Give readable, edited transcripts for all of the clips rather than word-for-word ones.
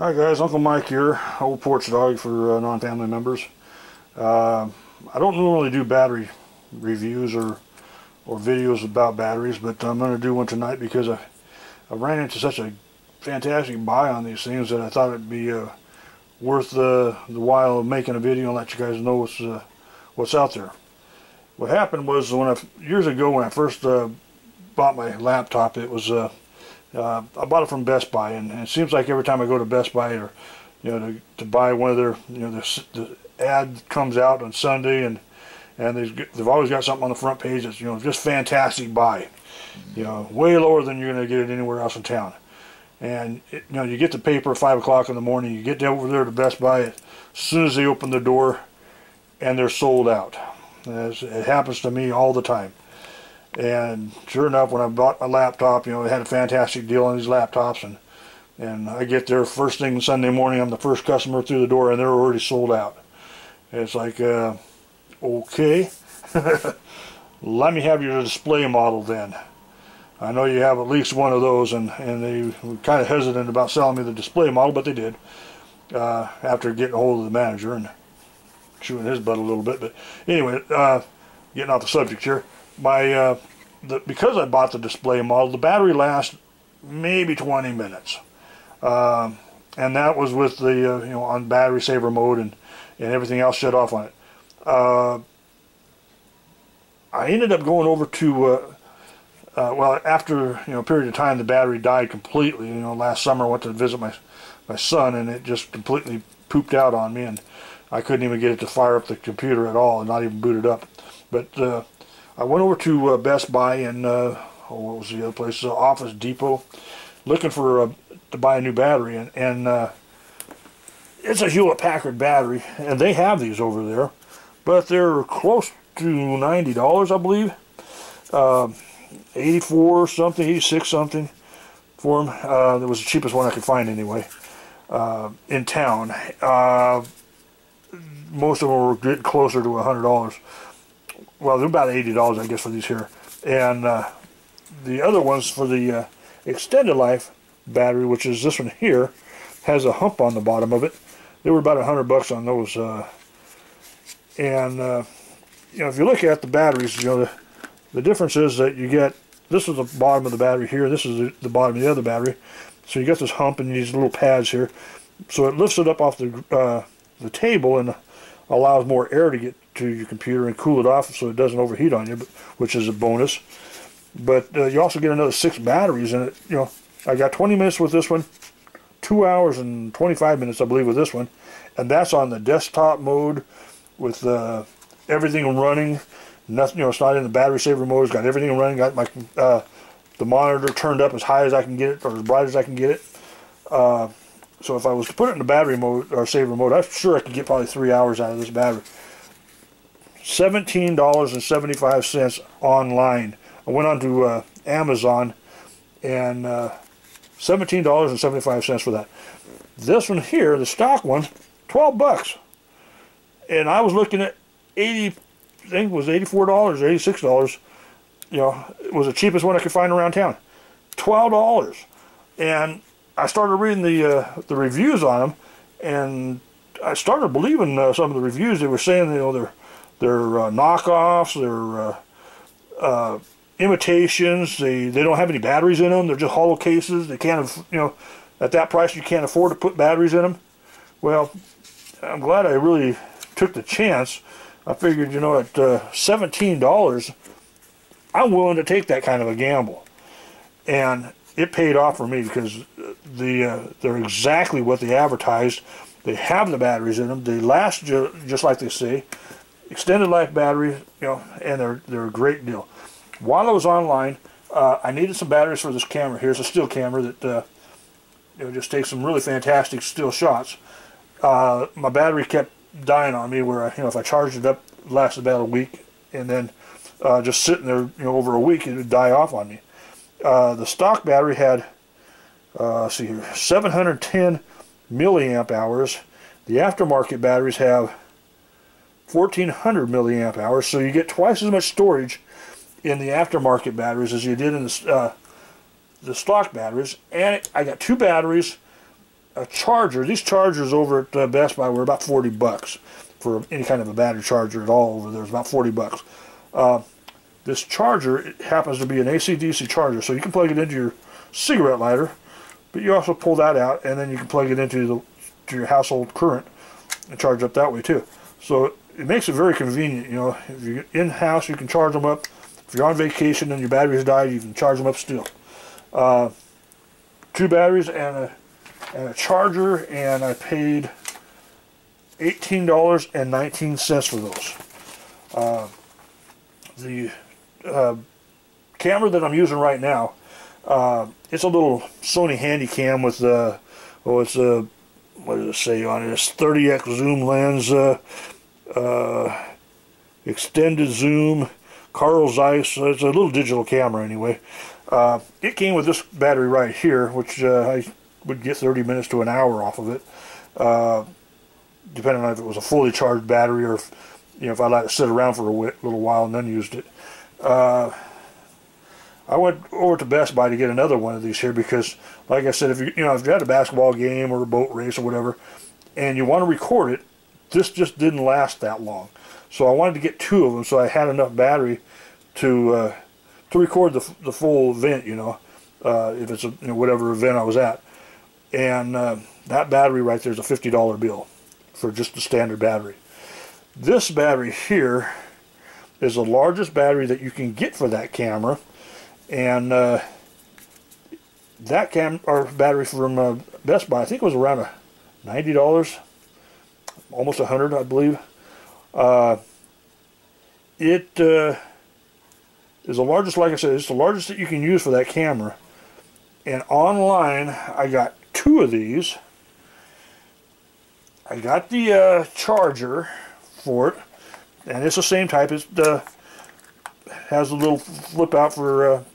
Hi guys, Uncle Mike here, old porch dog for non-family members. I don't normally do battery reviews or videos about batteries, but I'm going to do one tonight because I ran into such a fantastic buy on these things that I thought it'd be worth the while of making a video and let you guys know what's out there. What happened was years ago when I first bought my laptop, it was I bought it from Best Buy, and it seems like every time I go to Best Buy or to buy one of their the ad comes out on Sunday, and they've always got something on the front page that's just fantastic buy, way lower than you're going to get it anywhere else in town. And you get the paper at 5 o'clock in the morning, you get over there to Best Buy as soon as they open the door, and they're sold out. It happens to me all the time. And sure enough, when I bought my laptop, it had a fantastic deal on these laptops, and I get there first thing Sunday morning. I'm the first customer through the door, and they're already sold out. And it's like, okay, let me have your display model then. I know you have at least one of those, and they were kind of hesitant about selling me the display model, but they did after getting a hold of the manager and chewing his butt a little bit. But anyway, getting off the subject here. Because I bought the display model, the battery lasts maybe 20 minutes, and that was with the on battery saver mode and everything else shut off on it. I ended up going over to well, after a period of time, the battery died completely. Last summer I went to visit my son, and it just completely pooped out on me, and I couldn't even get it to fire up the computer at all, and not even boot it up. But I went over to Best Buy and what was the other place? Office Depot, looking for to buy a new battery, and it's a Hewlett-Packard battery, and they have these over there, but they're close to $90, I believe. 84 something, 86 something for them. That was the cheapest one I could find anyway in town. Most of them were getting closer to $100. Well, they're about $80, I guess, for these here. And the other ones for the extended life battery, which is this one here, has a hump on the bottom of it. They were about $100 on those. If you look at the batteries, the difference is that you get, this is the bottom of the battery here, this is the bottom of the other battery. So you got this hump and these little pads here. So it lifts it up off the table and allows more air to get to your computer and cool it off so it doesn't overheat on you, which is a bonus. But you also get another 6 batteries in it. I got 20 minutes with this one, 2 hours and 25 minutes, I believe, with this one, and that's on the desktop mode with everything running. Nothing, it's not in the battery saver mode. It's got everything running. Got my the monitor turned up as high as I can get it, or as bright as I can get it. So if I was to put it in the battery mode or saver mode, I'm sure I could get probably 3 hours out of this battery. $17.75 online. I went on to Amazon, and $17.75 for that. This one here, the stock one, $12. And I was looking at I think it was $84, $86. It was the cheapest one I could find around town. $12. And I started reading the reviews on them, and I started believing some of the reviews. They were saying they're knockoffs, they're imitations. They don't have any batteries in them. They're just hollow cases. They can't at that price you can't afford to put batteries in them. Well, I'm glad I really took the chance. I figured at $17 I'm willing to take that kind of a gamble, and it paid off for me because they're exactly what they advertised. They have the batteries in them. They last just like they say. Extended life batteries, and they're a great deal. While I was online, I needed some batteries for this camera. Here's a still camera that just takes some really fantastic still shots. My battery kept dying on me, where if I charged it up, it lasted about a week, and then just sitting there over a week, it would die off on me. The stock battery had let's see here, 710 milliamp hours. The aftermarket batteries have 1400 milliamp hours, so you get twice as much storage in the aftermarket batteries as you did in the stock batteries. And I got 2 batteries a charger. These chargers over at Best Buy were about 40 bucks for any kind of a battery charger at all. Over there, it's about 40 bucks. This charger, it happens to be an AC/DC charger, so you can plug it into your cigarette lighter, but you also pull that out, and then you can plug it into your household current and charge up that way too. So it makes it very convenient. You know, if you're in-house, you can charge them up. If you're on vacation and your batteries die, you can charge them up still. 2 batteries and a charger, and I paid $18.19 for those. The camera that I'm using right now, it's a little Sony Handycam with what does it say on it? It's 30x zoom lens, extended zoom, Carl Zeiss. It's a little digital camera anyway. It came with this battery right here, which I would get 30 minutes to an hour off of it, depending on if it was a fully charged battery or if, you know, if I let it sit around for a little while and then used it. I went over to Best Buy to get another one of these here because, like I said, if you had a basketball game or a boat race or whatever, and you want to record it, this just didn't last that long. So I wanted to get 2 of them, so I had enough battery to record the full event. You know, if it's whatever event I was at, and that battery right there is a $50 bill for just the standard battery. This battery here is the largest battery that you can get for that camera. And that battery from Best Buy, I think it was around $90, almost $100, I believe. It is the largest, like I said, it's the largest that you can use for that camera. And online, I got 2 of these. I got the charger for it, and it's the same type. It has a little flip out for.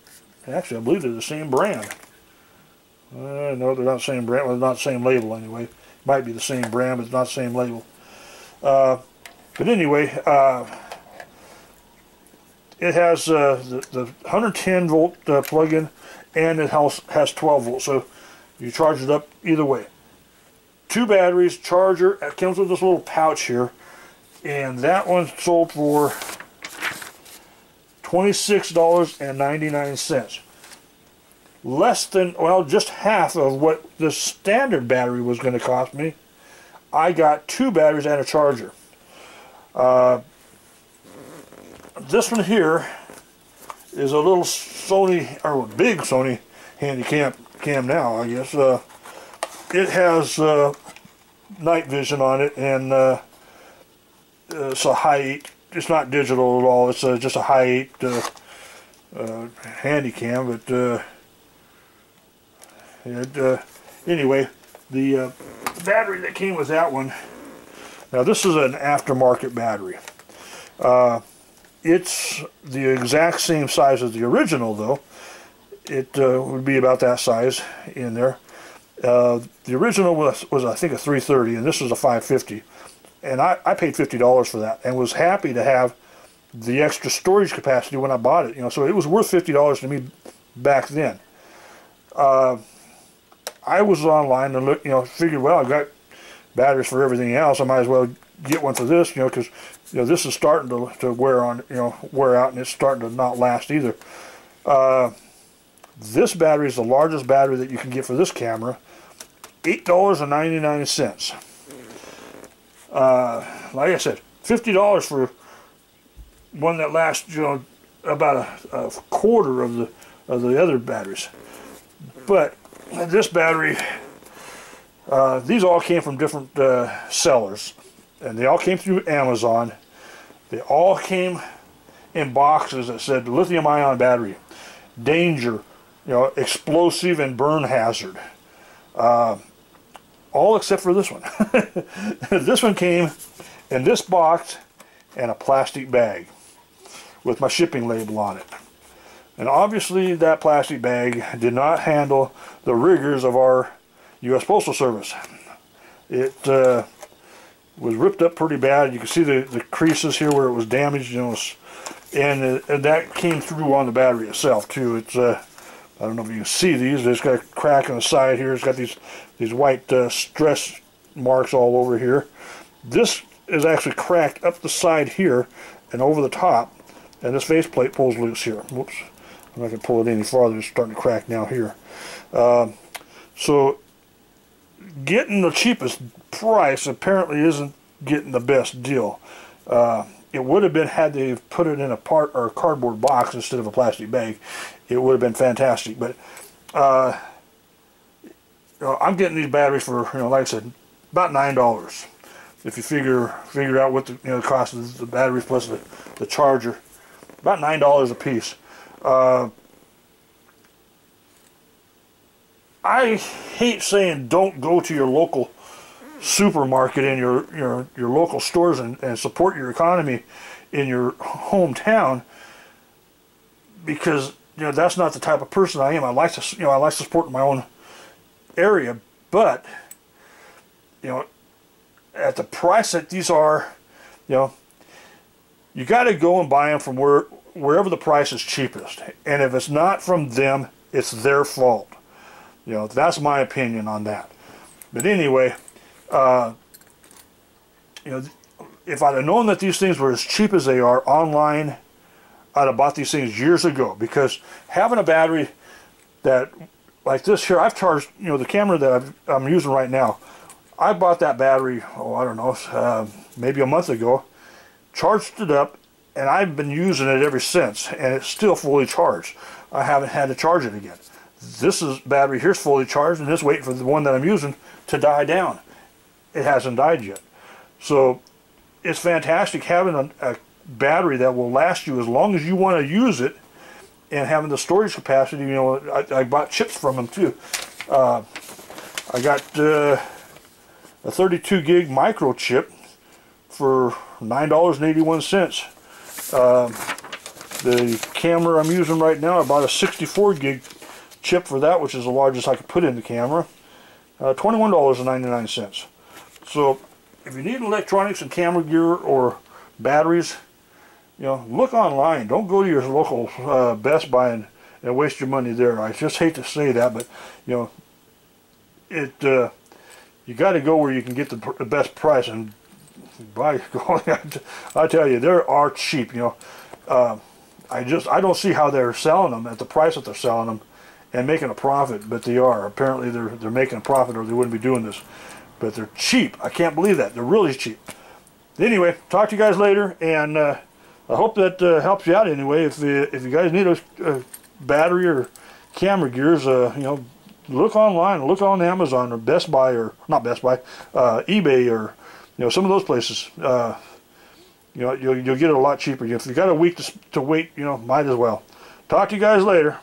Actually, I believe they're the same brand. No, they're not the same brand. Well, not the same label anyway. Might be the same brand, but it's not the same label. But anyway, it has the 110 volt plug-in, and it has 12 volts. So you charge it up either way. 2 batteries, charger. It comes with this little pouch here, and that one sold for $26.99. Less than, well, just half of what the standard battery was going to cost me. I got 2 batteries and a charger. This one here is a little Sony, or a big Sony Handycam now, I guess. It has night vision on it, and it's a high. It's not digital at all. It's just a high 8 Handycam, but anyway, the battery that came with that one. Now this is an aftermarket battery. It's the exact same size as the original, though. It would be about that size in there. The original was I think a 330, and this was a 550. And I paid $50 for that, and was happy to have the extra storage capacity when I bought it. So it was worth $50 to me back then. I was online and looked, figured, well, I've got batteries for everything else. I might as well get one for this, because this is starting to wear out, and it's starting to not last either. This battery is the largest battery that you can get for this camera, $8.99. Like I said, $50 for one that lasts, about a quarter of the other batteries. But this battery, these all came from different sellers, and they all came through Amazon. They all came in boxes that said lithium-ion battery, danger, explosive and burn hazard. All except for this one. This one came in this box and a plastic bag with my shipping label on it. And obviously that plastic bag did not handle the rigors of our U.S. Postal Service. It was ripped up pretty bad. You can see the creases here where it was damaged, and that came through on the battery itself too. It's I don't know if you can see these. It's got a crack on the side here. It's got these white stress marks all over here. This is actually cracked up the side here and over the top, and this faceplate pulls loose here. Whoops, I'm not going to pull it any farther. It's starting to crack now here. So getting the cheapest price apparently isn't getting the best deal. It would have been, had they put it in a cardboard box instead of a plastic bag, it would have been fantastic. But you know, I'm getting these batteries for, you know, like I said, about $9. If you figure out what the, you know, the cost of the batteries plus the charger, about $9 a piece. I hate saying don't go to your local supermarket and your local stores and support your economy in your hometown, because, you know, that's not the type of person I am. I like to, you know, I like to support my own area, but, you know, at the price that these are, you know, you got to go and buy them from wherever the price is cheapest. And if it's not from them, it's their fault. You know, that's my opinion on that. But anyway, you know, if I'd have known that these things were as cheap as they are online, I'd have bought these things years ago. Because having a battery that, like this here, I've charged, you know, the camera that I'm using right now, I bought that battery, oh, I don't know, maybe a month ago, charged it up, and I've been using it ever since, and it's still fully charged. I haven't had to charge it again. This battery here's fully charged, and it's waiting for the one that I'm using to die down. It hasn't died yet. So it's fantastic having a battery that will last you as long as you want to use it, and having the storage capacity. You know, I bought chips from them too. I got a 32 gig microchip for $9.81. The camera I'm using right now, I bought a 64 gig chip for that, which is the largest I could put in the camera. $21.99. So if you need electronics and camera gear or batteries, you know, look online. Don't go to your local Best Buy and waste your money there. I just hate to say that, but, you know, you got to go where you can get the best price. And by golly, I tell you, they are cheap. You know, I don't see how they're selling them at the price that they're selling them and making a profit, but they are. Apparently, they're making a profit, or they wouldn't be doing this. But they're cheap. I can't believe that. They're really cheap. Anyway, talk to you guys later, and I hope that helps you out. Anyway, if you guys need a battery or camera gears, you know, look online, look on Amazon or Best Buy, or not Best Buy, eBay, or, you know, some of those places. You know, you'll get it a lot cheaper. If you got a week to wait, you know, might as well. Talk to you guys later.